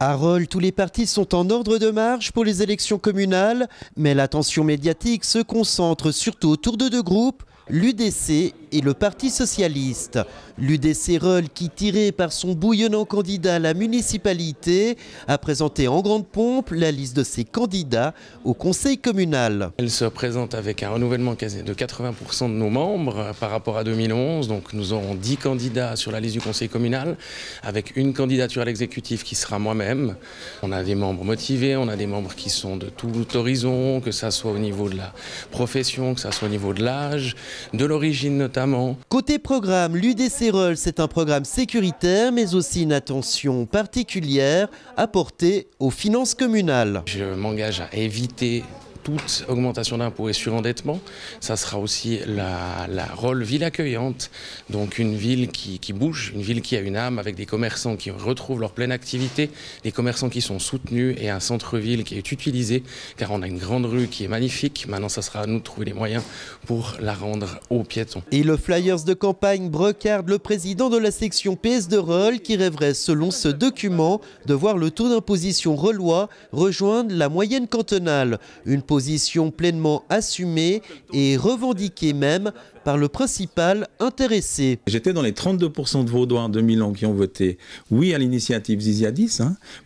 À Rolle, tous les partis sont en ordre de marche pour les élections communales, mais l'attention médiatique se concentre surtout autour de deux groupes, l'UDC et le Parti socialiste. L'UDC Rolle, qui tiré par son bouillonnant candidat à la municipalité, a présenté en grande pompe la liste de ses candidats au conseil communal. Elle se présente avec un renouvellement quasi de 80% de nos membres par rapport à 2011. Donc nous aurons 10 candidats sur la liste du conseil communal, avec une candidature à l'exécutif qui sera moi-même. On a des membres motivés, on a des membres qui sont de tout horizon, que ça soit au niveau de la profession, que ça soit au niveau de l'âge, de l'origine notamment. Côté programme, l'UDC Rolle, c'est un programme sécuritaire, mais aussi une attention particulière apportée aux finances communales. Je m'engage à éviter toute augmentation d'impôts et surendettement. Ça sera aussi la Rolle ville accueillante, donc une ville qui bouge, une ville qui a une âme, avec des commerçants qui retrouvent leur pleine activité, des commerçants qui sont soutenus et un centre-ville qui est utilisé, car on a une grande rue qui est magnifique. Maintenant, ça sera à nous de trouver les moyens pour la rendre aux piétons. Et le flyers de campagne brocarde le président de la section PS de Rolle, qui rêverait, selon ce document, de voir le taux d'imposition rollois rejoindre la moyenne cantonale. Une position pleinement assumée et revendiquée même par le principal intéressé. J'étais dans les 32% de Vaudois en 2011 qui ont voté oui à l'initiative Ziziadis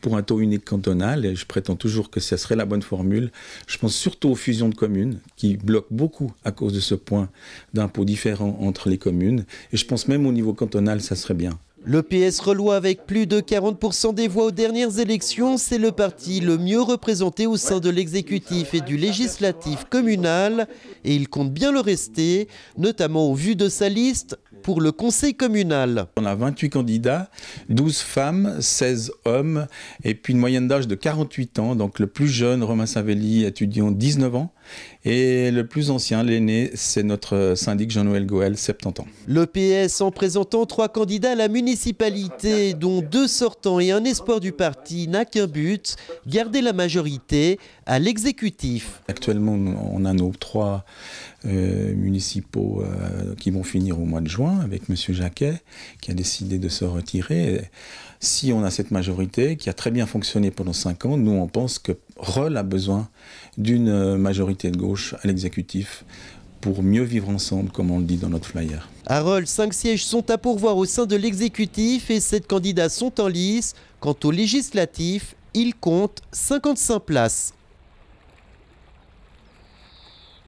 pour un taux unique cantonal, et je prétends toujours que ce serait la bonne formule. Je pense surtout aux fusions de communes qui bloquent beaucoup à cause de ce point d'impôt différent entre les communes, et je pense même au niveau cantonal ça serait bien. Le PS Rollois, avec plus de 40% des voix aux dernières élections, c'est le parti le mieux représenté au sein de l'exécutif et du législatif communal, et il compte bien le rester, notamment au vu de sa liste pour le conseil communal. On a 28 candidats, 12 femmes, 16 hommes, et puis une moyenne d'âge de 48 ans, donc le plus jeune, Romain Savelli, étudiant 19 ans, et le plus ancien, l'aîné, c'est notre syndic Jean-Noël Goël, 70 ans. Le PS, en présentant 3 candidats à la municipalité, dont 2 sortants et un espoir du parti, n'a qu'un but, garder la majorité à l'exécutif. Actuellement, on a nos 3 municipaux qui vont finir au mois de juin, avec M. Jacquet, qui a décidé de se retirer. Et si on a cette majorité, qui a très bien fonctionné pendant 5 ans, nous on pense que Rolle a besoin d'une majorité de gauche à l'exécutif pour mieux vivre ensemble, comme on le dit dans notre flyer. À Rolle, 5 sièges sont à pourvoir au sein de l'exécutif et 7 candidats sont en lice. Quant aux législatifs, il compte 55 places.